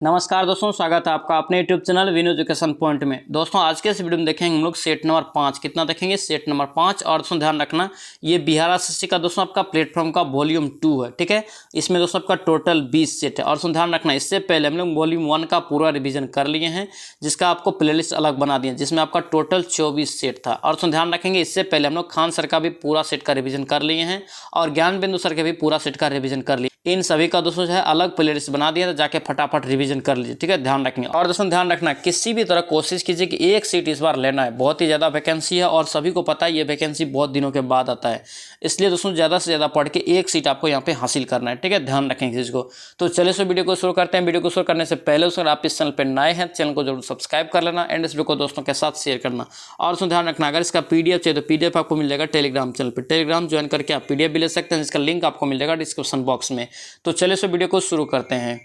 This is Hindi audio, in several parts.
नमस्कार दोस्तों, स्वागत है आपका अपने YouTube channel win education point में। दोस्तों आज के इस वीडियो में देखेंगे हम लोग सेट नंबर 5 कितना देखेंगे, सेट नंबर 5। और दोस्तों ध्यान रखना ये बिहार एसएससी का दोस्तों आपका प्लेटफॉर्म का वॉल्यूम 2 है, ठीक है। इसमें दोस्तों आपका टोटल 20 सेट है। और दोस्तों ध्यान रखना इससे पहले हम लोग वॉल्यूम 1 का पूरा रिविजन कर लिए हैं, जिसका आपको प्लेलिस्ट अलग बना दिया, जिसमें आपका टोटल 24 सेट था। और दोस्तों ध्यान रखेंगे इससे पहले हम लोग खान सर का भी पूरा सेट का रिविजन कर लिए हैं और ज्ञान बिंदु सर के भी पूरा सेट का रिविजन कर लिए। इन सभी का दोस्तों जो है अलग प्लेलिस्ट बना दिया, तो जाके फटाफट रिवीजन कर लीजिए, ठीक है। ध्यान रखेंगे और दोस्तों ध्यान रखना किसी भी तरह कोशिश कीजिए कि एक सीट इस बार लेना है। बहुत ही ज़्यादा वैकेंसी है और सभी को पता है ये वैकेंसी बहुत दिनों के बाद आता है, इसलिए दोस्तों ज़्यादा से ज़्यादा पढ़ के एक सीट आपको यहाँ पे हासिल करना है, ठीक है। ध्यान रखेंगे इस चीज़ को। तो चलिए सो वीडियो को शुरू करते हैं। वीडियो को शुरू करने से पहले अगर आप इस चैनल पर नए हैं, चैनल को जरूर सब्सक्राइब कर लेना एंड इस वीडियो को दोस्तों के साथ शेयर करना। और दोस्तों ध्यान रखना अगर इसका पीडीएफ चाहिए तो पीडीएफ आपको मिल जाएगा टेलीग्राम चैनल पर। टेलीग्राम ज्वाइन करके आप पीडीएफ भी ले सकते हैं, जिसका लिंक आपको मिल जाएगा डिस्क्रिप्शन बॉक्स में। तो चलिए सो वीडियो को शुरू करते हैं।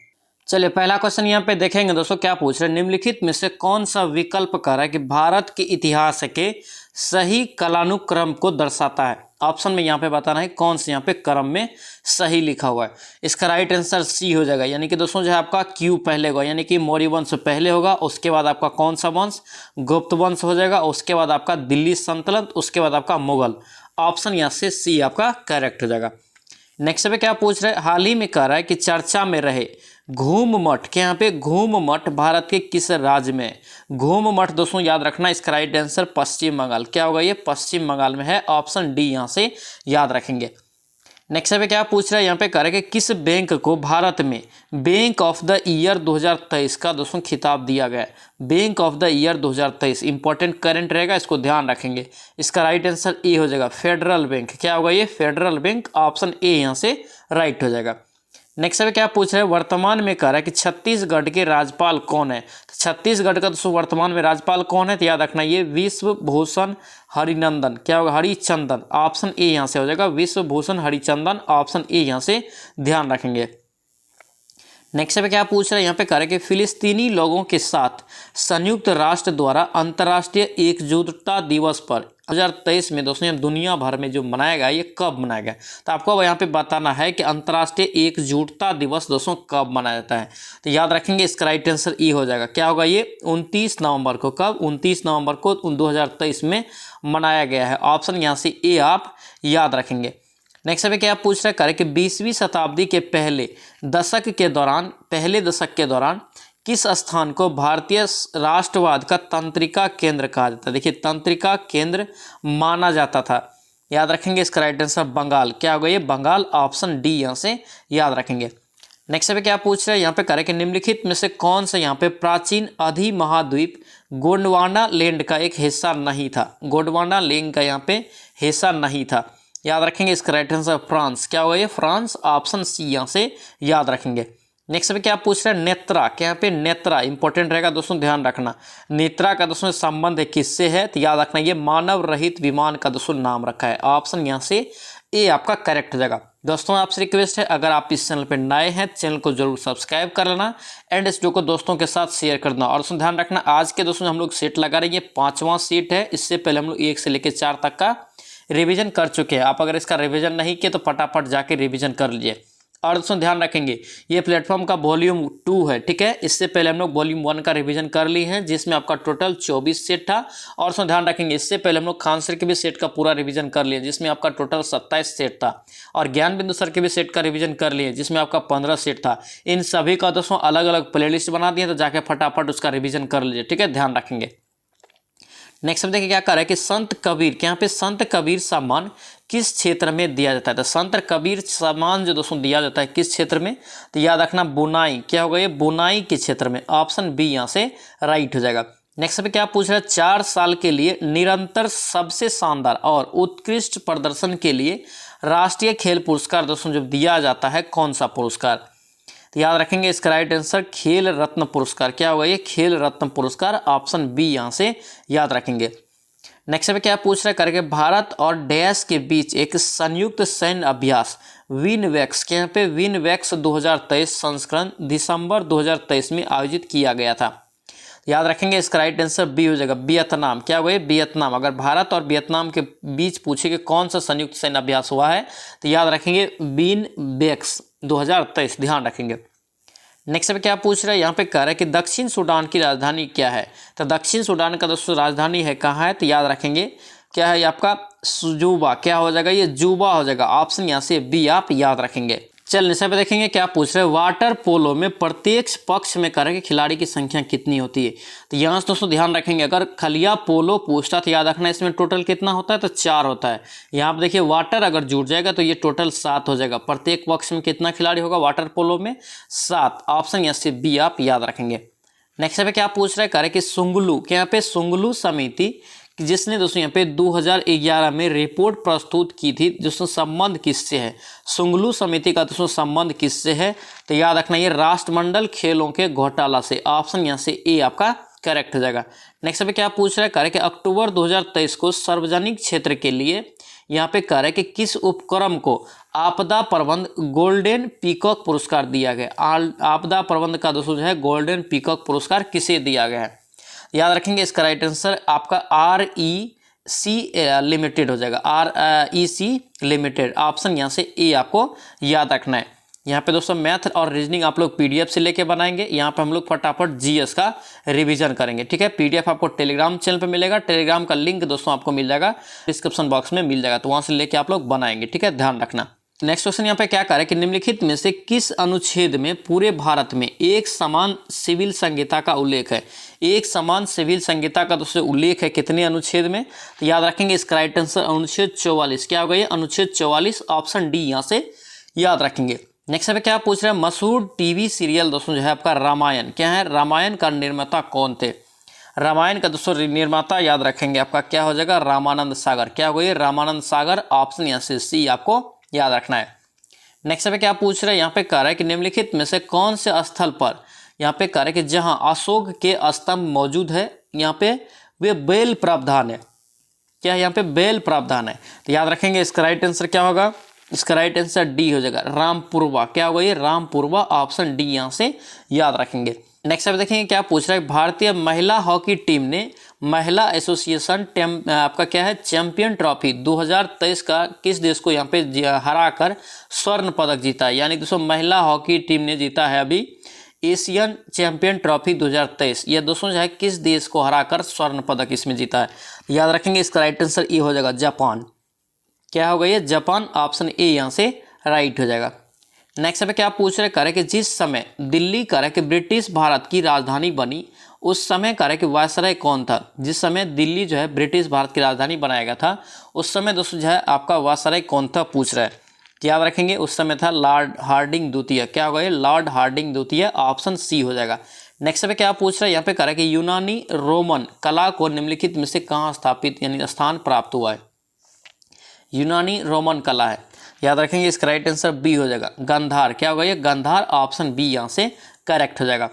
चलिए पहला क्वेश्चन यहाँ पे देखेंगे दोस्तों, क्या पूछ रहे हैं, निम्नलिखित में से कौन सा विकल्प कह रहा है कि भारत के इतिहास के सही कालानुक्रम को दर्शाता है। ऑप्शन में यहाँ पे बताना है कौन से यहाँ पे क्रम में सही लिखा हुआ है। इसका राइट आंसर सी हो जाएगा, यानी कि दोस्तों जो है आपका क्यू पहले होगा, यानी कि मौर्य वंश पहले होगा, उसके बाद आपका कौन सा वंश, गुप्त वंश हो जाएगा, उसके बाद आपका दिल्ली सल्तनत, उसके बाद आपका मुगल। ऑप्शन यहाँ से सी आपका करेक्ट हो जाएगा। नेक्स्ट पे क्या पूछ रहे हैं, हाल ही में कह रहा है कि चर्चा में रहे घूम मठ के यहाँ पे घूम मठ भारत के किस राज्य में। घूम मठ दोस्तों याद रखना इसका राइट आंसर पश्चिम बंगाल। क्या होगा ये, पश्चिम बंगाल में है। ऑप्शन डी यहाँ से याद रखेंगे। नेक्स्ट पे क्या पूछ रहा है, यहाँ पे कह रहे हैं कि किस बैंक को भारत में बैंक ऑफ द ईयर 2023 का दोस्तों खिताब दिया गया है। Bank of the year 2023 important current रहेगा, इसको ध्यान रखेंगे। इसका राइट आंसर ए हो जाएगा, फेडरल बैंक। क्या होगा ये, फेडरल बैंक। ऑप्शन ए यहाँ से राइट हो जाएगा। नेक्स्ट पे क्या पूछ रहे हैं, वर्तमान में कह रहा है कि छत्तीसगढ़ के राज्यपाल कौन है। तो छत्तीसगढ़ का दोस्तों वर्तमान में राज्यपाल कौन है, तो याद रखना ये विश्व भूषण हरिनंदन। क्या होगा, हरिचंदन। ऑप्शन ए यहाँ से हो जाएगा, विश्व भूषण हरिचंदन। ऑप्शन ए यहाँ से ध्यान रखेंगे। नेक्स्ट पे क्या पूछ रहे हैं, यहाँ पे कह रहे हैं कि फिलिस्तीनी लोगों के साथ संयुक्त राष्ट्र द्वारा अंतर्राष्ट्रीय एकजुटता दिवस पर 2023 में दोस्तों ये दुनिया भर में जो मनाया गया ये कब मनाया गया। तो आपको अब यहाँ पे बताना है कि अंतर्राष्ट्रीय एकजुटता दिवस दोस्तों कब मनाया जाता है। तो याद रखेंगे इसका राइट आंसर ई हो जाएगा। क्या होगा ये, 29 नवंबर को। कब, 29 नवंबर को 2023 में मनाया गया है। ऑप्शन यहाँ से ए आप याद रखेंगे। नेक्स्ट पे क्या पूछ रहा है, करें कि 20वीं शताब्दी के पहले दशक के दौरान किस स्थान को भारतीय राष्ट्रवाद का तंत्रिका केंद्र कहा जाता है। देखिए तंत्रिका केंद्र माना जाता था। याद रखेंगे इसका राइट आंसर बंगाल। क्या होगा ये, बंगाल। ऑप्शन डी यहाँ से याद रखेंगे। नेक्स्ट पे क्या पूछ रहे हैं, यहाँ पे करें कि निम्नलिखित में से कौन सा यहाँ पे प्राचीन अधिमहाद्वीप गोंडवाना लैंड का एक हिस्सा नहीं था। गोंडवाना लैंड का यहाँ पे हिस्सा नहीं था। याद रखेंगे इसका राइट आंसर फ्रांस। क्या होगा ये, फ्रांस। ऑप्शन सी यहाँ से याद रखेंगे। नेक्स्ट पे क्या पूछ रहे हैं, नेत्रा। क्या यहाँ पे नेत्रा इंपॉर्टेंट रहेगा दोस्तों, ध्यान रखना। नेत्रा का दोस्तों संबंध है किससे है, तो याद रखना ये मानव रहित विमान का दोस्तों नाम रखा है। ऑप्शन यहाँ से ए आपका करेक्ट हो जाएगा। दोस्तों आपसे रिक्वेस्ट है अगर आप इस चैनल पर नए हैं चैनल को जरूर सब्सक्राइब कर लेना एंड इस वीडियो को दोस्तों के साथ शेयर कर देना। और दोस्तों ध्यान रखना आज के दोस्तों हम लोग सेट लगा रहे हैं, ये 5वां सेट है। इससे पहले हम लोग 1 से लेकर 4 तक का रिवीजन कर चुके हैं। आप अगर इसका रिवीजन नहीं किए तो फटाफट जाके रिवीजन कर लीजिए। और दोस्तों ध्यान रखेंगे ये प्लेटफॉर्म का वॉल्यूम 2 है, ठीक है। इससे पहले हम लोग वॉल्यूम 1 का रिवीजन कर लिए हैं, जिसमें आपका टोटल 24 सेट था। और दोस्तों ध्यान रखेंगे इससे पहले हम लोग खान सर के भी सेट का पूरा रिवीजन कर लिए, जिसमें आपका टोटल 27 सेट था। और ज्ञान बिंदु सर के भी सेट का रिवीजन कर लिए, जिसमें आपका 15 सेट था। इन सभी का दोस्तों अलग अलग प्ले लिस्ट बना दिए, तो जाके फटाफट उसका रिवीजन कर लीजिए, ठीक है। ध्यान रखेंगे। नेक्स्ट देखिए क्या कर रहा है कि संत कबीर के यहाँ पे संत कबीर सम्मान किस क्षेत्र में दिया जाता है। तो संत कबीर सम्मान जो दोस्तों दिया जाता है किस क्षेत्र में, तो याद रखना बुनाई। क्या होगा ये, बुनाई के क्षेत्र में। ऑप्शन बी यहाँ से राइट हो जाएगा। नेक्स्ट पे क्या पूछ रहा है, 4 साल के लिए निरंतर सबसे शानदार और उत्कृष्ट प्रदर्शन के लिए राष्ट्रीय खेल पुरस्कार दोस्तों जब दिया जाता है कौन सा पुरस्कार, तो याद रखेंगे इसका राइट आंसर खेल रत्न पुरस्कार। क्या होगा ये, खेल रत्न पुरस्कार। ऑप्शन बी यहाँ से याद रखेंगे। नेक्स्ट पे क्या पूछ रहा है, करके भारत और डैश के बीच एक संयुक्त सैन्य अभ्यास विनवेक्स के यहाँ पे विनवेक्स 2023 संस्करण दिसंबर 2023 में आयोजित किया गया था। याद रखेंगे इसका राइट आंसर बी हो जाएगा, वियतनाम। क्या हुआ, वियतनाम। अगर भारत और वियतनाम के बीच पूछे कि कौन सा संयुक्त सैन्य अभ्यास हुआ है तो याद रखेंगे विनवेक्स 2023, ध्यान रखेंगे। नेक्स्ट पे क्या पूछ रहा है, यहाँ पे कह रहा है कि दक्षिण सूडान की राजधानी क्या है। तो दक्षिण सूडान का दोस्तों राजधानी है कहाँ है, तो याद रखेंगे क्या है ये आपका जुबा। क्या हो जाएगा, ये जुबा हो जाएगा। ऑप्शन यहाँ से बी आप याद रखेंगे। चल निशा पे देखेंगे क्या पूछ रहे हैं, वाटर पोलो में प्रत्येक पक्ष में करें कि खिलाड़ी की संख्या कितनी होती है। तो यहाँ से दोस्तों ध्यान रखेंगे, अगर खलिया पोलो पूछता तो याद रखना इसमें टोटल कितना होता है, तो 4 होता है। यहाँ पे देखिए वाटर अगर जुड़ जाएगा तो ये टोटल 7 हो जाएगा। प्रत्येक पक्ष में कितना खिलाड़ी होगा वाटर पोलो में, 7। ऑप्शन यहाँ से बी आप याद रखेंगे। नेक्स्ट पे क्या पूछ रहे हैं, करें कि सुंगलू के यहाँ पे सुंगलू समिति जिसने दोस्तों यहाँ पे 2011 में रिपोर्ट प्रस्तुत की थी, दोस्तों संबंध किससे है। सुंगलू समिति का दोस्तों संबंध किससे है, तो याद रखना ये राष्ट्रमंडल खेलों के घोटाला से। ऑप्शन यहाँ से ए आपका करेक्ट हो जाएगा। नेक्स्ट पे क्या पूछ रहा है, कह रहे कि अक्टूबर 2023 को सार्वजनिक क्षेत्र के लिए यहाँ पे कह रहे कि किस उपक्रम को आपदा प्रबंध गोल्डन पीकॉक पुरस्कार दिया गया। आपदा प्रबंध का दोस्तों जो है गोल्डन पीकॉक पुरस्कार किसे दिया गया है, याद रखेंगे। इसका राइट आंसर आपका REC लिमिटेड हो जाएगा, REC लिमिटेड। ऑप्शन यहाँ से ए आपको याद रखना है। यहाँ पे दोस्तों मैथ और रीजनिंग आप लोग PDF से लेके बनाएंगे। यहाँ पे हम लोग फटाफट GS का रिवीजन करेंगे, ठीक है। PDF आपको टेलीग्राम चैनल पे मिलेगा। टेलीग्राम का लिंक दोस्तों आपको मिल जाएगा डिस्क्रिप्शन बॉक्स में मिल जाएगा, तो वहाँ से लेके आप लोग बनाएंगे, ठीक है, ध्यान रखना। नेक्स्ट क्वेश्चन यहाँ पे क्या कह रहा है कि निम्नलिखित में से किस अनुच्छेद में पूरे भारत में एक समान सिविल संहिता का उल्लेख है। एक समान सिविल संहिता का दोस्तों उल्लेख है कितने अनुच्छेद में, तो याद रखेंगे इसका राइट आंसर अनुच्छेद 44। क्या होगा ये अनुच्छेद 44। ऑप्शन डी यहाँ से याद रखेंगे। नेक्स्ट पे क्या पूछ रहे हैं, मशहूर TV सीरियल दोस्तों जो है आपका रामायण क्या है, रामायण का निर्माता कौन थे। रामायण का दोस्तों निर्माता याद रखेंगे आपका क्या हो जाएगा, रामानंद सागर। क्या होगा ये रामानंद सागर। ऑप्शन यहाँ से सी आपको याद रखना है। नेक्स्ट पे क्या पूछ रहे हैं, यहाँ पे कह रहा है कि निम्नलिखित में से कौन से स्थल पर यहाँ पे कह रहा है कि जहाँ अशोक के स्तंभ मौजूद है यहाँ पे वे बेल प्रावधान है। क्या है यहाँ पे बेल प्रावधान है, तो याद रखेंगे इसका राइट आंसर क्या होगा, इसका राइट आंसर डी हो जाएगा रामपुरवा। क्या होगा ये रामपुरवा। ऑप्शन डी यहाँ से याद रखेंगे। नेक्स्ट आप देखेंगे क्या पूछ रहा है, भारतीय महिला हॉकी टीम ने महिला एसोसिएशन आपका क्या है चैंपियन ट्रॉफी 2023 का किस देश को यहाँ पे हराकर स्वर्ण पदक जीता है। यानी दोस्तों महिला हॉकी टीम ने जीता है अभी एशियन चैंपियन ट्रॉफी 2023। यह दोस्तों जो है किस देश को हराकर स्वर्ण पदक इसमें जीता है, याद रखेंगे इसका राइट आंसर ये हो जाएगा जापान। क्या होगा ये जापान। ऑप्शन ए यहाँ से राइट हो जाएगा। नेक्स्ट पे क्या पूछ रहे करें कि जिस समय दिल्ली करें कि ब्रिटिश भारत की राजधानी बनी उस समय करें कि वायसराय कौन था। जिस समय दिल्ली जो है ब्रिटिश भारत की राजधानी बनाया गया था उस समय दोस्तों जो है आपका वायसराय कौन था पूछ रहा है, याद रखेंगे उस समय था लॉर्ड हार्डिंग द्वितीय। क्या होगा ये लॉर्ड हार्डिंग द्वितीय। ऑप्शन सी हो जाएगा। नेक्स्ट पे क्या पूछ रहा है, यहाँ पे करें कि यूनानी रोमन कला को निम्नलिखित में से कहाँ स्थापित यानी स्थान प्राप्त हुआ है। यूनानी रोमन कला है, याद रखेंगे इसका राइट आंसर बी हो जाएगा गांधार। क्या होगा ये गांधार। ऑप्शन बी यहाँ से करेक्ट हो जाएगा।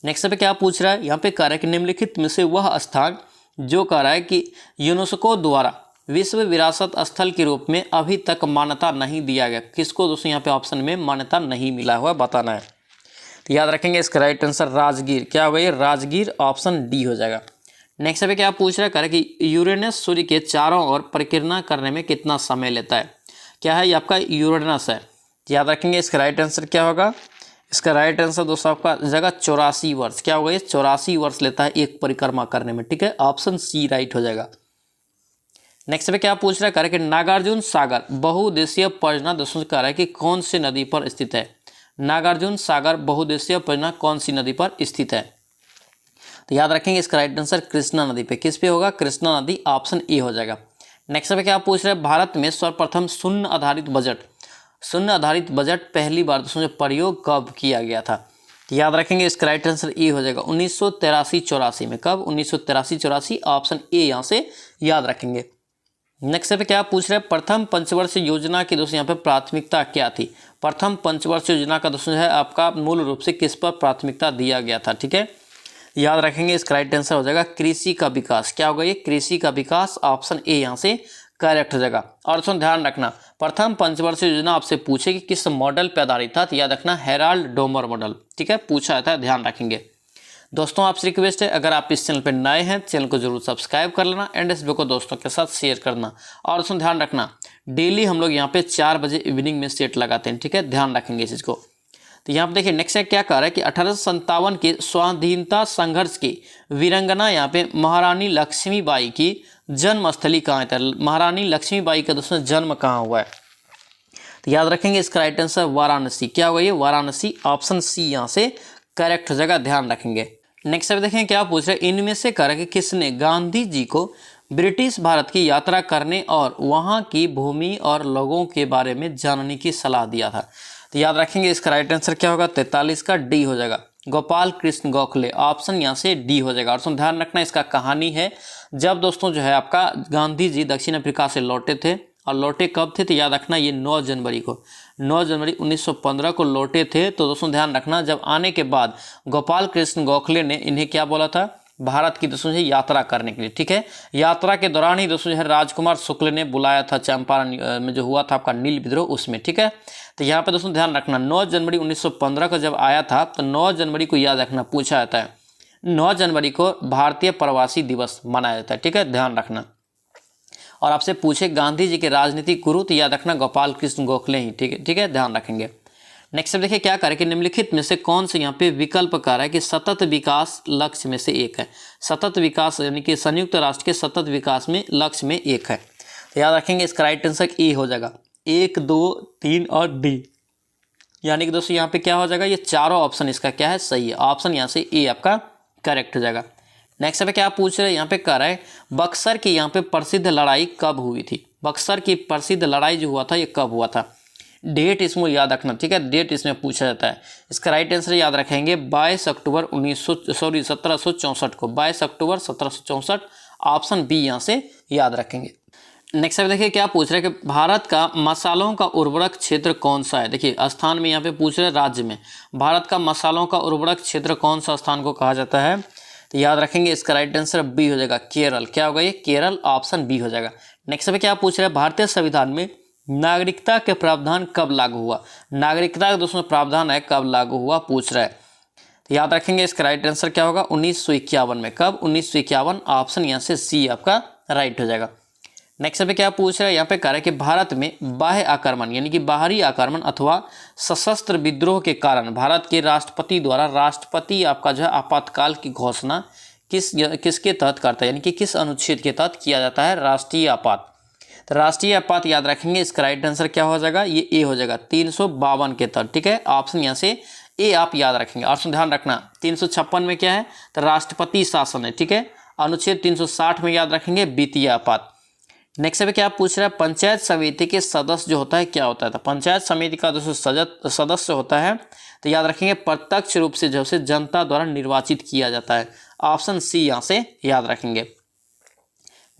नेक्स्ट पे क्या पूछ रहा है, यहाँ पे कह रहा है कि निम्नलिखित में से वह स्थान जो कह रहा है कि यूनेस्को द्वारा विश्व विरासत स्थल के रूप में अभी तक मान्यता नहीं दिया गया, किसको दोस्तों यहाँ पे ऑप्शन में मान्यता नहीं मिला हुआ बताना है। तो याद रखेंगे इसका राइट आंसर राजगीर। क्या होगा ये राजगीर। ऑप्शन डी हो जाएगा। नेक्स्ट पे क्या पूछ रहा है, कह रहा है कि यूरेनस सूर्य के चारों ओर परिक्रमा करने में कितना समय लेता है। क्या है ये आपका यूरेनस है। याद रखेंगे इसका राइट आंसर क्या होगा, इसका राइट आंसर दोस्तों आपका जगह 84 वर्ष। क्या होगा ये 84 वर्ष लेता है एक परिक्रमा करने में, ठीक है। ऑप्शन सी राइट हो जाएगा। नेक्स्ट पे क्या पूछ रहा है, कह रहा है कि नागार्जुन सागर बहुउद्देशीय परियोजना दोस्तों कह रहा है कि कौन सी नदी पर स्थित है। नागार्जुन सागर बहुउद्देशीय परियोजना कौन सी नदी पर स्थित है, तो याद रखेंगे इसका राइट आंसर कृष्णा नदी पे। किस पे होगा, कृष्णा नदी। ऑप्शन ए हो जाएगा। नेक्स्ट पे क्या पूछ रहे हैं, भारत में सर्वप्रथम शून्य आधारित बजट पहली बार दोस्तों प्रयोग कब किया गया था, तो याद रखेंगे इसका राइट आंसर ए हो जाएगा 1983-84 में। कब 1983-84। ऑप्शन ए यहाँ से याद रखेंगे। नेक्स्ट पे क्या पूछ रहे हैं, प्रथम पंचवर्षीय योजना की दोस्तों यहाँ पे प्राथमिकता क्या थी। प्रथम पंचवर्षीय योजना का दोस्तों है आपका मूल रूप से किस पर प्राथमिकता दिया गया था, ठीक है। याद रखेंगे इसका राइट आंसर हो जाएगा कृषि का विकास। क्या होगा ये कृषि का विकास। ऑप्शन ए यहाँ से करेक्ट हो जाएगा। और दोस्तों ध्यान रखना प्रथम पंचवर्षीय योजना आपसे पूछे कि किस मॉडल पर आधारित था, तो याद रखना हेराल्ड डोमर मॉडल, ठीक है, पूछा था, ध्यान रखेंगे। दोस्तों आपसे रिक्वेस्ट है अगर आप इस चैनल पर नए हैं चैनल को जरूर सब्सक्राइब कर लेना एंड इस वीडियो को दोस्तों के साथ शेयर करना। और दोस्तों ध्यान रखना डेली हम लोग यहाँ पे 4 बजे इवनिंग में सेट लगाते हैं, ठीक है, ध्यान रखेंगे इस चीज़ को। तो यहाँ पे देखिए नेक्स्ट क्या कह रहा है कि 1857 के स्वाधीनता संघर्ष की वीरंगना यहाँ पे महारानी लक्ष्मीबाई की जन्मस्थली कहाँ है? महारानी लक्ष्मीबाई का दोस्तों जन्म कहाँ हुआ है? तो याद रखेंगे इसका राइट आंसर वाराणसी। क्या होगा ये? वाराणसी। ऑप्शन सी यहाँ से करेक्ट हो जाएगा, ध्यान रखेंगे। नेक्स्ट अब देखें क्या पूछ रहे हैं, इनमें से कि किसने गांधी जी को ब्रिटिश भारत की यात्रा करने और वहां की भूमि और लोगों के बारे में जानने की सलाह दिया था? तो याद रखेंगे इसका राइट आंसर क्या होगा? 43 का डी हो जाएगा, गोपाल कृष्ण गोखले। ऑप्शन यहाँ से डी हो जाएगा। और ध्यान रखना इसका कहानी है जब दोस्तों जो है आपका गांधी जी दक्षिण अफ्रीका से लौटे थे, और लौटे कब थे? तो याद रखना ये 9 जनवरी को, 9 जनवरी 1915 को लौटे थे। तो दोस्तों ध्यान रखना जब आने के बाद गोपाल कृष्ण गोखले ने इन्हें क्या बोला था? भारत की दोस्तों यात्रा करने के लिए, ठीक है। यात्रा के दौरान ही दोस्तों जो है राजकुमार शुक्ल ने बुलाया था चंपारण में जो हुआ था आपका नील विद्रोह, उसमें, ठीक है। तो यहाँ पे दोस्तों ध्यान रखना 9 जनवरी 1915 को जब आया था, तो 9 जनवरी को याद रखना पूछा जाता है, 9 जनवरी को भारतीय प्रवासी दिवस मनाया जाता है, ठीक है, ध्यान रखना। और आपसे पूछे गांधी जी के राजनीतिक गुरु, तो याद रखना गोपाल कृष्ण गोखले ही, ठीक है, ध्यान रखेंगे। नेक्स्ट देखिए क्या करें कि निम्नलिखित में से कौन से यहाँ पे विकल्प कर रहा है कि सतत विकास लक्ष्य में से एक है? सतत विकास यानी कि संयुक्त राष्ट्र के सतत विकास में लक्ष्य में एक है। तो याद रखेंगे इसका राइट आंसर ए हो जाएगा, 1, 2, 3 और डी। यानी कि दोस्तों यहाँ पे क्या हो जाएगा? ये चारों ऑप्शन इसका क्या है? सही है। ऑप्शन यहाँ से ए आपका करेक्ट हो जाएगा। नेक्स्ट पे क्या पूछ रहे हैं, यहाँ पे कह रहा है बक्सर की यहाँ पे प्रसिद्ध लड़ाई कब हुई थी? बक्सर की प्रसिद्ध लड़ाई जो हुआ था ये कब हुआ था? डेट इसमें याद रखना, ठीक है, डेट इसमें पूछा जाता है। इसका राइट आंसर याद रखेंगे 22 अक्टूबर 1764 को, 22 अक्टूबर 1764। ऑप्शन बी यहाँ से याद रखेंगे। नेक्स्ट अब देखिए क्या पूछ रहे हैं कि भारत का मसालों का उर्वरक क्षेत्र कौन सा है? देखिए स्थान में यहाँ पे पूछ रहे हैं राज्य में, भारत का मसालों का उर्वरक क्षेत्र कौन सा स्थान को कहा जाता है? तो याद रखेंगे इसका राइट आंसर बी हो जाएगा, केरल। क्या होगा ये? केरल। ऑप्शन बी हो जाएगा। नेक्स्ट पे क्या पूछ रहे हैं, भारतीय संविधान में नागरिकता के प्रावधान कब लागू हुआ? नागरिकता का दोस्तों प्रावधान है कब लागू हुआ पूछ रहा है। तो याद रखेंगे इसका राइट आंसर क्या होगा? 1951 में। कब? 1951। ऑप्शन यहाँ से सी आपका राइट हो जाएगा। नेक्स्ट पे क्या पूछ रहा है, यहाँ पे कह रहा है कि भारत में बाह्य आक्रमण यानी कि बाहरी आक्रमण अथवा सशस्त्र विद्रोह के कारण भारत के राष्ट्रपति द्वारा राष्ट्रपति आपका जो है आपातकाल की घोषणा किसके तहत करता है, यानी कि किस अनुच्छेद के तहत किया जाता है? राष्ट्रीय आपात। तो राष्ट्रीय आपात याद रखेंगे इसका राइट आंसर क्या हो जाएगा? ये ए हो जाएगा, 352 के तहत, ठीक है। ऑप्शन यहाँ से ए आप याद रखेंगे। ऑप्शन ध्यान रखना 356 में क्या है? तो राष्ट्रपति शासन है, ठीक है। अनुच्छेद 360 में याद रखेंगे वित्तीय आपात। नेक्स्ट पे क्या पूछ रहा है, पंचायत समिति के सदस्य जो होता है क्या होता है? तो पंचायत समिति का जो सदस्य होता है तो याद रखेंगे प्रत्यक्ष रूप से जो है जनता द्वारा निर्वाचित किया जाता है। ऑप्शन सी यहाँ से याद रखेंगे।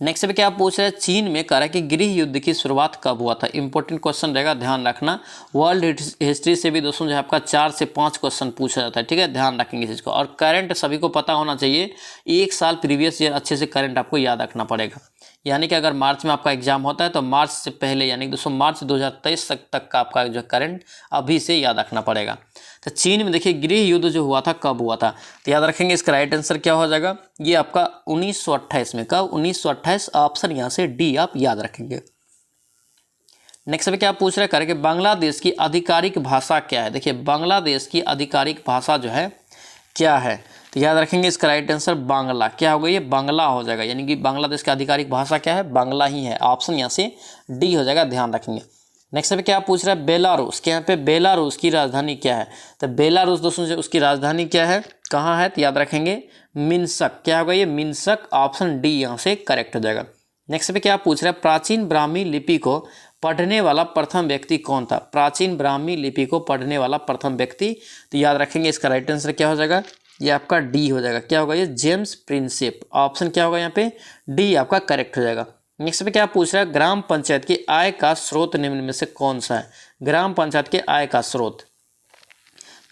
नेक्स्ट पे क्या पूछ रहा है, चीन में कह रहा है कि गृह युद्ध की शुरुआत कब हुआ था? इंपॉर्टेंट क्वेश्चन रहेगा, ध्यान रखना। वर्ल्ड हिस्ट्री से भी दोस्तों जो है आपका 4 से 5 क्वेश्चन पूछा जाता है, ठीक है, ध्यान रखेंगे इस चीज़ को। और करंट सभी को पता होना चाहिए, 1 साल प्रीवियस ईयर अच्छे से करंट आपको याद रखना पड़ेगा। यानी कि अगर मार्च में आपका एग्जाम होता है तो मार्च से पहले यानी दोस्तों मार्च 2023 तक का आपका जो करंट अभी से याद रखना पड़ेगा। तो चीन में देखिए गृह युद्ध जो हुआ था कब हुआ था? तो याद रखेंगे इसका राइट आंसर क्या हो जाएगा? ये आपका 1928 में। कब? 1928। ऑप्शन यहाँ से डी आप याद रखेंगे। नेक्स्ट पे क्या पूछ रहे हैं कि बांग्लादेश की आधिकारिक भाषा क्या है? देखिए बांग्लादेश की आधिकारिक भाषा जो है क्या है? तो याद रखेंगे इसका राइट आंसर बांग्ला। क्या होगा ये? बांग्ला हो जाएगा। यानी कि बांग्लादेश की आधिकारिक भाषा क्या है? बांग्ला ही है। ऑप्शन यहाँ से डी हो जाएगा, ध्यान रखेंगे। नेक्स्ट पे क्या पूछ रहा है, बेलारूस के यहाँ पे बेलारूस की राजधानी क्या है? तो बेलारूस दोस्तों से उसकी राजधानी क्या है, कहाँ है? तो याद रखेंगे मिन्स्क। क्या होगा ये? मिन्स्क। ऑप्शन डी यहाँ से करेक्ट हो जाएगा। नेक्स्ट पे क्या पूछ रहा है, प्राचीन ब्राह्मी लिपि को पढ़ने वाला प्रथम व्यक्ति कौन था? प्राचीन ब्राह्मी लिपि को पढ़ने वाला प्रथम व्यक्ति, तो याद रखेंगे इसका राइट आंसर क्या हो जाएगा? ये आपका डी हो जाएगा। क्या होगा ये? James Prinsep. ऑप्शन क्या होगा यहाँ पे? डी आपका करेक्ट हो जाएगा। नेक्स्ट पे क्या पूछ रहा है, ग्राम पंचायत की आय का स्रोत निम्न में से कौन सा है? ग्राम पंचायत के आय का स्रोत,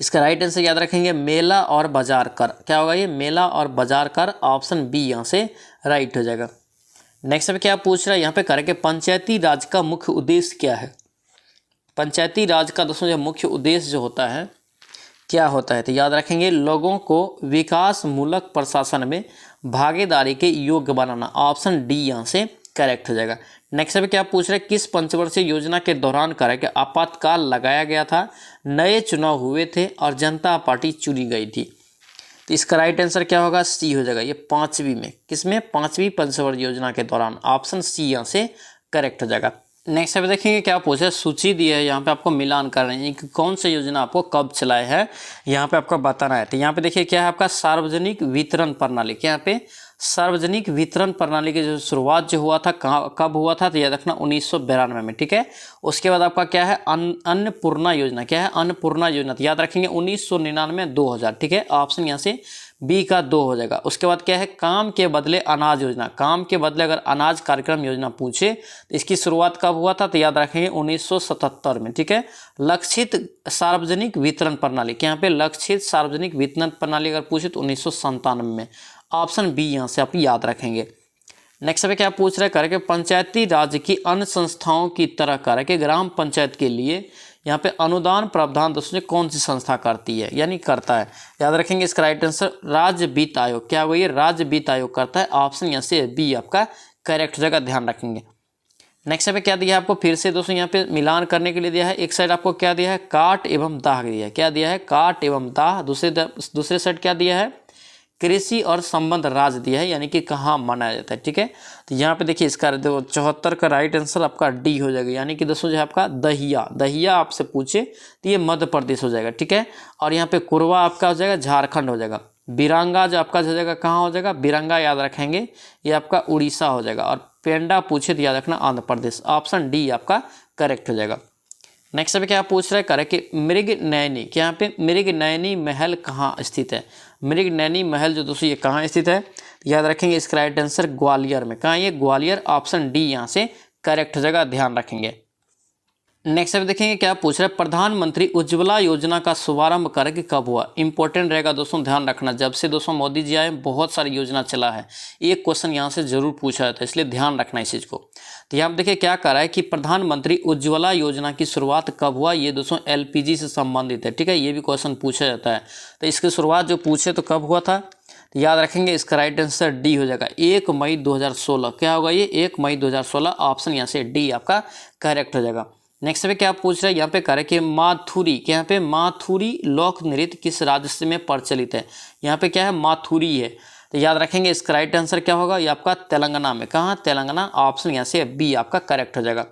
इसका राइट आंसर याद रखेंगे मेला और बाजार कर। क्या होगा ये? मेला और बाजार कर। ऑप्शन बी यहाँ से राइट हो जाएगा। नेक्स्ट पे क्या पूछ रहा है, यहाँ पे करें कि पंचायती राज का मुख्य उद्देश्य क्या है? पंचायती राज का दोस्तों जो मुख्य उद्देश्य जो होता है क्या होता है? तो याद रखेंगे लोगों को विकास मूलक प्रशासन में भागीदारी के योग्य बनाना। ऑप्शन डी यहाँ से करेक्ट हो जाएगा। नेक्स्ट अभी क्या पूछ रहे हैं, किस पंचवर्षीय योजना के दौरान करें कि आपातकाल लगाया गया था, नए चुनाव हुए थे और जनता पार्टी चुनी गई थी। तो इसका राइट आंसर क्या होगा, सी हो जाएगा। ये पांचवी में, किसमें, पांचवी पंचवर्षीय योजना के दौरान, ऑप्शन सी यहाँ से करेक्ट हो जाएगा। नेक्स्ट अभी देखेंगे क्या पूछे, सूची दी है यहाँ पे, आपको मिलान कर रहे हैं कि कौन सी योजना आपको कब चलाए है, यहाँ पे आपको बताना है। तो यहाँ पे देखिए क्या है आपका सार्वजनिक वितरण प्रणाली, क्या यहाँ पे सार्वजनिक वितरण प्रणाली की जो शुरुआत जो हुआ था कब हुआ था, तो याद रखना 1992 में, ठीक है। उसके बाद आपका क्या है अन्नपूर्णा योजना, क्या है अन्नपूर्णा योजना, तो याद रखेंगे 1999 2000, ठीक है। ऑप्शन यहाँ से बी का 2 हो जाएगा। उसके बाद क्या है काम के बदले अनाज योजना, काम के बदले अगर अनाज कार्यक्रम योजना पूछे तो इसकी शुरुआत कब हुआ था, तो याद रखेंगे 1977 में, ठीक है। लक्षित सार्वजनिक वितरण प्रणाली, क्या यहाँ पे लक्षित सार्वजनिक वितरण प्रणाली अगर पूछे तो 1997 में, ऑप्शन बी यहाँ से आप याद रखेंगे। नेक्स्ट पे क्या पूछ रहे हैं, पंचायती राज की अन्य संस्थाओं की तरह करके ग्राम पंचायत के लिए यहाँ पे अनुदान प्रावधान दोस्तों कौन सी संस्था करती है, यानी करता है, याद रखेंगे। इसका राइट आंसर राज्य वित्त आयोग, क्या हुआ ये राज्य वित्त आयोग करता है, ऑप्शन यहाँ से बी आपका करेक्ट जगह, ध्यान रखेंगे। नेक्स्ट पे क्या दिया है आपको, फिर से दोस्तों यहाँ पे मिलान करने के लिए दिया है। एक साइड आपको क्या दिया है, काट एवं दाह दिया है, क्या दिया है, काट एवं दाह। दूसरे साइड क्या दिया है, कृषि और संबंध राज्य दिया है, यानी कि कहाँ मनाया जाता है, ठीक है। तो यहाँ पे देखिए इसका 74 का राइट आंसर आपका डी हो जाएगा, यानी कि दोस्तों जो है आपका दहिया आपसे पूछे तो ये मध्य प्रदेश हो जाएगा, ठीक है। और यहाँ पे कुरवा आपका हो जाएगा झारखंड हो जाएगा। बिरंगा जो आपका हो जाएगा कहाँ हो जाएगा, बिरंगा याद रखेंगे ये आपका उड़ीसा हो जाएगा। और पेंडा पूछे तो याद रखना आंध्र प्रदेश, ऑप्शन डी आपका करेक्ट हो जाएगा। नेक्स्ट अभी क्या पूछ रहे हैं, करें कि मृगनयनी, क्या यहाँ पे मृगनयनी महल कहाँ स्थित है, मृगनयनी महल जो दोस्तों ये कहाँ स्थित है, याद रखेंगे। इसका राइट आंसर ग्वालियर में, कहाँ ये ग्वालियर, ऑप्शन डी यहाँ से करेक्ट जगह, ध्यान रखेंगे। नेक्स्ट अभी देखेंगे क्या पूछ रहे हैं, प्रधानमंत्री उज्ज्वला योजना का शुभारंभ करके कब हुआ, इंपॉर्टेंट रहेगा दोस्तों, ध्यान रखना। जब से दोस्तों मोदी जी आए बहुत सारी योजना चला है, एक क्वेश्चन यहाँ से जरूर पूछा जाता है, इसलिए ध्यान रखना इस चीज़ को। तो यहाँ देखिए क्या कर रहा है कि प्रधानमंत्री उज्ज्वला योजना की शुरुआत कब हुआ, ये दोस्तों एलपीजी से संबंधित है, ठीक है। ये भी क्वेश्चन पूछा जाता है। तो इसकी शुरुआत जो पूछे तो कब हुआ था, तो याद रखेंगे इसका राइट आंसर डी हो जाएगा, 1 मई 2016। क्या होगा ये, 1 मई 2016, ऑप्शन यहाँ से डी आपका करेक्ट हो जाएगा। नेक्स्ट पे क्या पूछ रहे हैं, यहाँ पे करें कि माथुरी, क्या यहाँ पे माथुरी लोक नृत्य किस राज्य में प्रचलित है, यहाँ पे क्या है माथुरी है। तो याद रखेंगे इसका राइट आंसर क्या होगा, ये आपका तेलंगाना में, कहाँ तेलंगाना, ऑप्शन यहाँ से बी आपका करेक्ट हो जाएगा।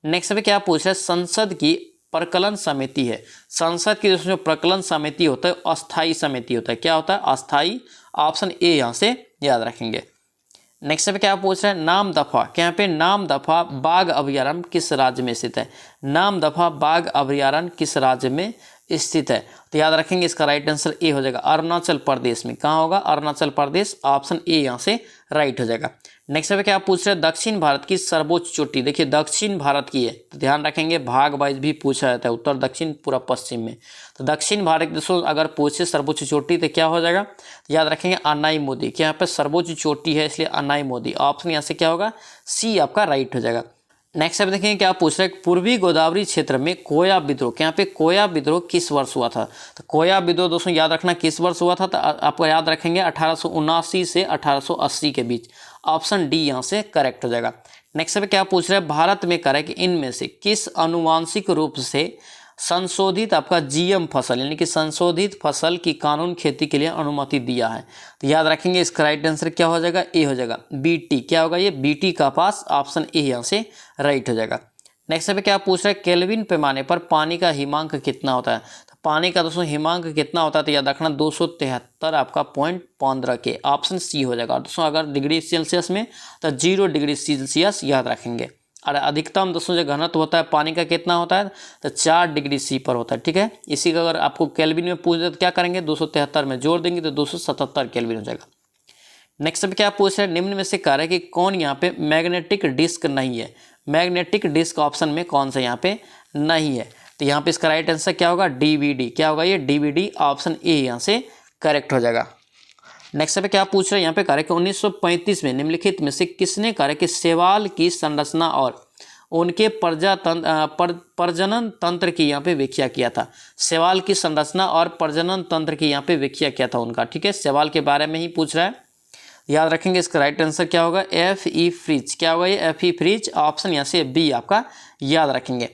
नेक्स्ट पे क्या पूछ रहे हैं, संसद की प्रकलन समिति है, संसद की जो प्रकलन समिति होता है अस्थायी समिति होता है, क्या होता है अस्थायी, ऑप्शन ए यहाँ से याद रखेंगे। नेक्स्ट पे क्या पूछ रहे हैं, नाम दफा, क्या यहाँ पे नाम दफा बाघ अभयारण्य किस राज्य में स्थित है, नाम दफा बाघ अभयारण्य किस राज्य में स्थित है। तो याद रखेंगे इसका राइट आंसर ए हो जाएगा, अरुणाचल प्रदेश में, कहाँ होगा अरुणाचल प्रदेश, ऑप्शन ए यहाँ से राइट हो जाएगा। नेक्स्ट पे क्या पूछ रहे हैं, दक्षिण भारत की सर्वोच्च चोटी, देखिए दक्षिण भारत की है तो ध्यान रखेंगे भाग वाइज भी पूछा जाता है, उत्तर दक्षिण पूरा पश्चिम में। तो दक्षिण भारत दोस्तों अगर पूछे सर्वोच्च चोटी तो क्या हो जाएगा, तो याद रखेंगे अनाई मोदी, क्या यहाँ पे सर्वोच्च चोटी है इसलिए अनाई मोदी, ऑप्शन यहाँ से क्या होगा सी आपका राइट हो जाएगा। नेक्स्ट अब देखेंगे क्या पूछ रहे हैं, पूर्वी गोदावरी क्षेत्र में कोया विद्रोह, क्या यहाँ पे कोया विद्रोह किस वर्ष हुआ था, तो कोया विद्रोह दोस्तों याद रखना किस वर्ष हुआ था, तो आपको याद रखेंगे 1879 से 1880 के बीच, ऑप्शन डी यहाँ से करेक्ट हो जाएगा। नेक्स्ट पे क्या पूछ रहे हैं, भारत में करें कि इनमें से किस अनुवांशिक रूप से संशोधित आपका जीएम फसल यानी कि संशोधित फसल की कानून खेती के लिए अनुमति दिया है। तो याद रखेंगे इसका राइट आंसर क्या हो जाएगा, ए हो जाएगा, बीटी, क्या होगा ये बीटी का पास, ऑप्शन ए यहाँ से राइट हो जाएगा। नेक्स्ट पे क्या पूछ रहे हैं, केल्विन पैमाने पर पानी का हिमांक कितना होता है, तो पानी का दोस्तों हिमांक कितना होता है, तो याद रखना 273 आपका 0.15 के, ऑप्शन सी हो जाएगा। दोस्तों अगर डिग्री सेल्सियस में तो 0 डिग्री सेल्सियस याद रखेंगे। और अधिकतम दोस्तों जो घनत्व होता है पानी का कितना होता है, तो 4 डिग्री सी पर होता है, ठीक है। इसी का अगर आपको केल्विन में पूछ दे तो क्या करेंगे, 273 में जोड़ देंगे तो 277 केल्विन हो जाएगा। नेक्स्ट पे क्या पूछ रहे हैं, निम्न में से कार्य कि कौन यहाँ पे मैग्नेटिक डिस्क नहीं है, मैग्नेटिक डिस्क ऑप्शन में कौन सा यहाँ पे नहीं है, तो यहाँ पे इसका राइट आंसर क्या होगा, डीवीडी, क्या होगा ये डीवीडी, ऑप्शन ए यहाँ से करेक्ट हो जाएगा। नेक्स्ट पे क्या पूछ रहे हैं, यहाँ पे कार्य कि 1935 में निम्नलिखित में से किसने कार्य कि शैवाल की संरचना और उनके प्रजनन तंत्र की यहाँ पे व्याख्या किया था, शैवाल की संरचना और प्रजनन तंत्र की यहाँ पे व्याख्या किया था उनका, ठीक है। शैवाल के बारे में ही पूछ रहा है, याद रखेंगे इसका राइट आंसर क्या होगा, Fe फ्रिज। क्या होगा ये, Fe फ्रिज। ऑप्शन यहाँ से बी आपका याद रखेंगे।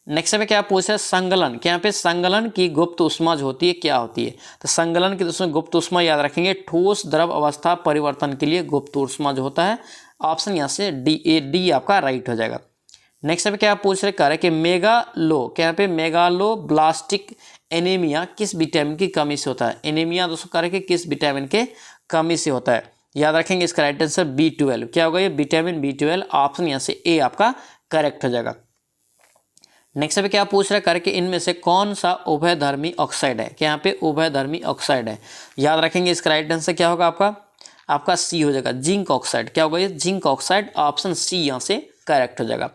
नेक्स्ट में क्या पूछा है, संगलन। क्या यहाँ पे संगलन की गुप्त ऊष्मा जो होती है क्या होती है, तो संगलन की दोस्तों गुप्त ऊष्मा याद रखेंगे, ठोस द्रव अवस्था परिवर्तन के लिए गुप्त ऊष्मा जो होता है। ऑप्शन यहाँ से डी आपका राइट हो जाएगा। नेक्स्ट में क्या पूछ रहे, कह रहे कि मेगालो, क्या यहाँ पे मेगालोब्लास्टिक एनीमिया किस विटामिन की कमी से होता है। एनीमिया दोस्तों कह रहे कि किस विटामिन के कमी से होता है। याद रखेंगे इसका राइट आंसर B12। क्या होगा ये, विटामिन B12। ऑप्शन यहाँ से ए आपका करेक्ट हो जाएगा। नेक्स्ट पे क्या पूछ रहा है, करके इनमें से कौन सा उभयधर्मी ऑक्साइड है। क्या यहाँ पे उभयधर्मी ऑक्साइड है। याद रखेंगे इसका राइट आंसर क्या होगा आपका सी हो जाएगा, जिंक ऑक्साइड। क्या होगा ये, जिंक ऑक्साइड। ऑप्शन सी यहाँ से करेक्ट हो जाएगा।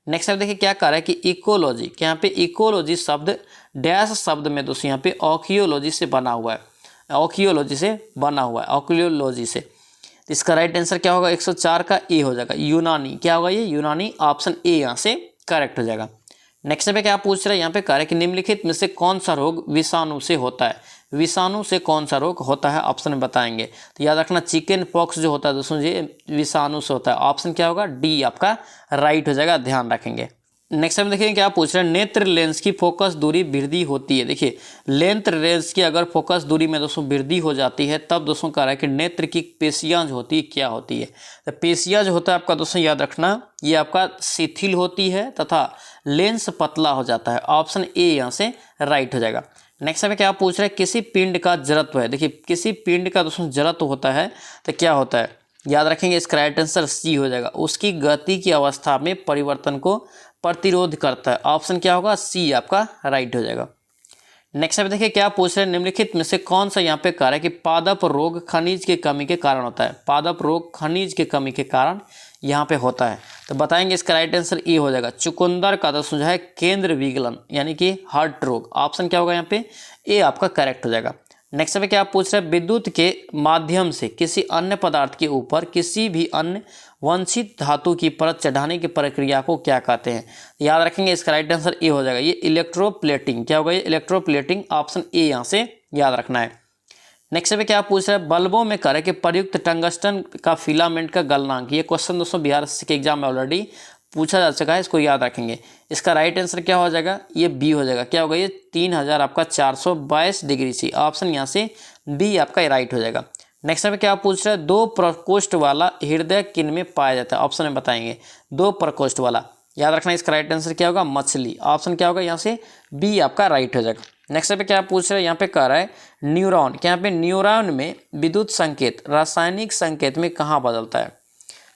नेक्स्ट देखिए क्या कह रहा है कि इकोलॉजी। क्या यहाँ पे इकोलॉजी शब्द डैश शब्द में दोस्तों यहाँ पे ऑकियोलॉजी से बना हुआ है, ऑकियोलॉजी से बना हुआ है, ऑकियोलॉजी से। इसका राइट आंसर क्या होगा, 104 का ए हो जाएगा, यूनानी। क्या होगा ये, यूनानी। ऑप्शन ए यहाँ से करेक्ट हो जाएगा। नेक्स्ट पे क्या पूछ रहा है, यहाँ पे कह रहा है कि निम्नलिखित में से कौन सा रोग विषाणु से होता है। विषाणु से कौन सा रोग होता है, ऑप्शन में बताएंगे। तो याद रखना चिकन पॉक्स जो होता है दोस्तों ये विषाणु से होता है। ऑप्शन क्या होगा, डी आपका राइट हो जाएगा, ध्यान रखेंगे। नेक्स्ट टाइम देखिए क्या पूछ रहे हैं, नेत्र लेंस की फोकस दूरी वृद्धि होती है। देखिए नेत्र लेंस की अगर फोकस दूरी में दोस्तों वृद्धि हो जाती है तब दोस्तों कह रहा है कि नेत्र की पेशियां जो होती है क्या होती है। तो पेशियां जो होता है आपका दोस्तों याद रखना ये आपका शिथिल होती है तथा लेंस पतला हो जाता है। ऑप्शन ए यहाँ से राइट हो जाएगा। नेक्स्ट में क्या पूछ रहे हैं, किसी पिंड का जड़त्व है। देखिए किसी पिंड का दोस्तों जड़त्व होता है तो क्या होता है, याद रखेंगे इसका राइट आंसर सी हो जाएगा, उसकी गति की अवस्था में परिवर्तन को प्रतिरोध करता है। ऑप्शन क्या होगा, सी आपका राइट हो जाएगा। नेक्स्ट में देखिए क्या पूछ रहे हैं, निम्नलिखित में से कौन सा यहाँ पे कह रहा है कि पादप रोग खनिज के कमी के कारण होता है। पादप रोग खनिज के कमी के कारण यहाँ पे होता है। तो बताएंगे इसका राइट आंसर ए हो जाएगा, चुकंदर का दोस्तों जो है केंद्र विगलन यानी कि हार्ट रोग। ऑप्शन क्या होगा यहाँ पे, ए आपका करेक्ट हो जाएगा। नेक्स्ट में क्या पूछ रहे हैं, विद्युत के माध्यम से किसी अन्य पदार्थ के ऊपर किसी भी अन्य वंचित धातु की परत चढ़ाने की प्रक्रिया को क्या कहते हैं। याद रखेंगे इसका राइट आंसर ए हो जाएगा, ये इलेक्ट्रोप्लेटिंग। क्या होगा ये, इलेक्ट्रोप्लेटिंग। ऑप्शन ए यहाँ से याद रखना है। नेक्स्ट में क्या पूछ रहा है, बल्बों में करे कि प्रयुक्त टंगस्टन का फिलामेंट का गलनांक। ये क्वेश्चन दोस्तों बिहार के एग्जाम में ऑलरेडी पूछा जा चुका है, इसको याद रखेंगे। इसका राइट आंसर क्या हो जाएगा, ये बी हो जाएगा। क्या होगा ये, 3000 आपका 422 डिग्री सी। ऑप्शन यहाँ से बी आपका राइट हो जाएगा। नेक्स्ट में क्या पूछ रहा है, दो प्रकोष्ठ वाला हृदय किन में पाया जाता है। ऑप्शन में बताएंगे, दो प्रकोष्ठ वाला। याद रखना इसका राइट आंसर क्या होगा, मछली। ऑप्शन क्या होगा यहाँ से बी आपका राइट हो जाएगा। नेक्स्ट पे क्या पूछ रहा है, यहाँ पे कह रहा है न्यूरॉन। क्या यहाँ पे न्यूरॉन में विद्युत संकेत रासायनिक संकेत में कहाँ बदलता है।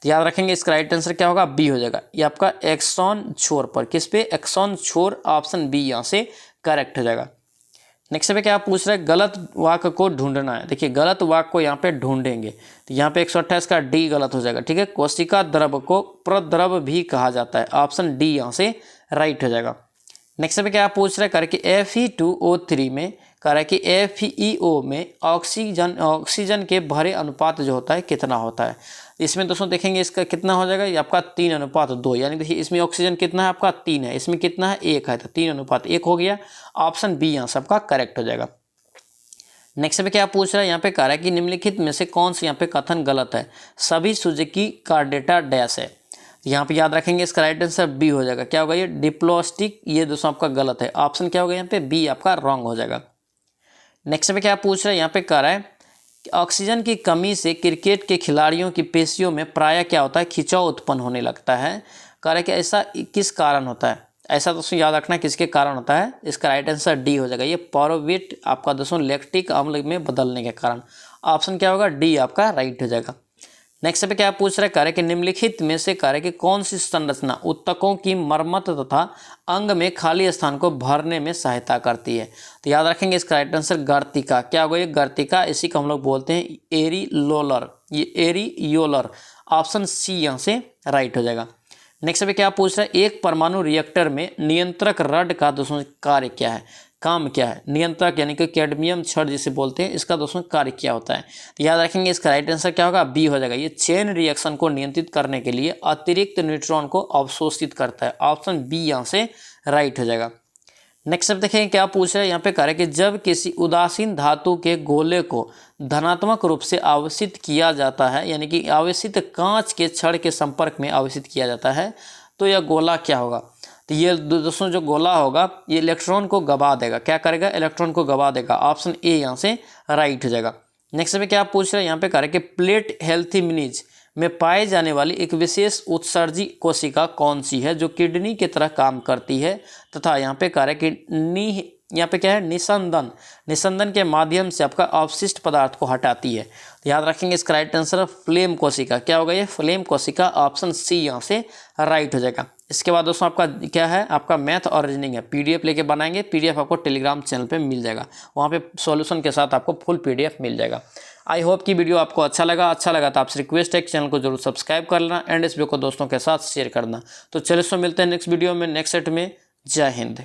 तो याद रखेंगे इसका राइट आंसर क्या होगा, बी हो जाएगा। ये आपका एक्सॉन छोर पर, किस पे, एक्सॉन छोर। ऑप्शन बी यहाँ से करेक्ट हो जाएगा। नेक्स्ट पे क्या पूछ रहा है, गलत वाक्य को ढूंढना है। देखिए गलत वाक्य को यहाँ पे ढूंढेंगे तो यहाँ पे 128 का डी गलत हो जाएगा। ठीक है, कोशिका द्रव को प्रद्रव भी कहा जाता है। ऑप्शन डी यहाँ से राइट हो जाएगा। नेक्स्ट पे क्या पूछ रहा है, करके Fe2O3 में कह रहा है कि FeO में ऑक्सीजन के भरे अनुपात जो होता है कितना होता है। इसमें दोस्तों देखेंगे इसका कितना हो जाएगा, ये आपका 3:2। यानी देखिए इसमें ऑक्सीजन कितना है आपका 3 है, इसमें कितना है 1 है, तो 3:1 हो गया। ऑप्शन बी यहाँ सबका करेक्ट हो जाएगा। नेक्स्ट पे क्या पूछ रहा है, यहाँ पे कह रहा है कि निम्नलिखित में से कौन सी यहाँ पे कथन गलत है। सभी सुजुकी का डेटा डैश है। यहाँ पे याद रखेंगे इसका राइट आंसर बी हो जाएगा। क्या होगा ये, डिप्लोस्टिक। ये दोस्तों आपका गलत है। ऑप्शन क्या होगा यहाँ पे, बी आपका रॉन्ग हो जाएगा। नेक्स्ट पे क्या पूछ रहा है, यहाँ पे कह रहा है कि ऑक्सीजन की कमी से क्रिकेट के खिलाड़ियों की पेशियों में प्रायः क्या होता है, खिंचाव उत्पन्न होने लगता है। कह रहा है कि ऐसा किस कारण होता है। ऐसा दोस्तों याद रखना किसके कारण होता है। इसका राइट आंसर डी हो जाएगा, ये पायरुवेट आपका दोस्तों लैक्टिक अम्ल में बदलने के कारण। ऑप्शन क्या होगा, डी आपका राइट हो जाएगा। नेक्स्ट पे क्या पूछ रहा है, कह रहे कि निम्नलिखित में से कह रहे कि कौन सी संरचना ऊतकों की मरम्मत तथा अंग में खाली स्थान को भरने में सहायता करती है। तो याद रखेंगे इसका राइट आंसर गर्तिका। क्या होगा ये, गर्तिका। इसी को हम लोग बोलते हैं एरियोलर, ये एरियोलर। ऑप्शन सी यहाँ से राइट हो जाएगा। नेक्स्ट पे क्या पूछ रहा है, एक परमाणु रिएक्टर में नियंत्रक रड का दोस्तों कार्य क्या है, काम क्या है। नियंत्रक यानी कि कैडमियम छड़ जिसे बोलते हैं, इसका दोस्तों कार्य क्या होता है। तो याद रखेंगे इसका राइट आंसर क्या होगा, बी हो जाएगा। ये चेन रिएक्शन को नियंत्रित करने के लिए अतिरिक्त न्यूट्रॉन को अवशोषित करता है। ऑप्शन बी यहाँ से राइट हो जाएगा। नेक्स्ट स्टेप देखेंगे क्या पूछ रहा है यहाँ पे कह रहा है कि जब किसी उदासीन धातु के गोले को धनात्मक रूप से आवेशित किया जाता है, यानी कि आवेशित कांच के छड़ के संपर्क में आवेशित किया जाता है, तो यह गोला क्या होगा। तो ये दोस्तों जो गोला होगा ये इलेक्ट्रॉन को गवा देगा। क्या करेगा, इलेक्ट्रॉन को गवा देगा। ऑप्शन ए यहाँ से राइट हो जाएगा। नेक्स्ट में क्या पूछ रहे हैं यहाँ पे कह रहे हैं कि प्लेट हेल्थिमिनीज में पाए जाने वाली एक विशेष उत्सर्जी कोशिका कौन सी है जो किडनी की तरह काम करती है, तथा यहाँ पे कह रहे हैं कि यहाँ पे क्या है, निस्संदन के माध्यम से आपका अवशिष्ट पदार्थ को हटाती है। तो याद रखेंगे इसका राइट आंसर फ्लेम कोशिका। क्या होगा ये, फ्लेम कोशिका। ऑप्शन सी यहाँ से राइट हो जाएगा। इसके बाद दोस्तों आपका क्या है, आपका मैथ और रीजनिंग है। पीडीएफ लेके बनाएंगे, पीडीएफ आपको टेलीग्राम चैनल पे मिल जाएगा, वहाँ पे सॉल्यूशन के साथ आपको फुल पीडीएफ मिल जाएगा। आई होप कि वीडियो आपको अच्छा लगा तो आपसे रिक्वेस्ट है कि चैनल को जरूर सब्सक्राइब कर लेना एंड इस वीडियो को दोस्तों के साथ शेयर करना। तो चलिए मिलते हैं नेक्स्ट वीडियो में, नेक्स्ट सेट में। जय हिंद।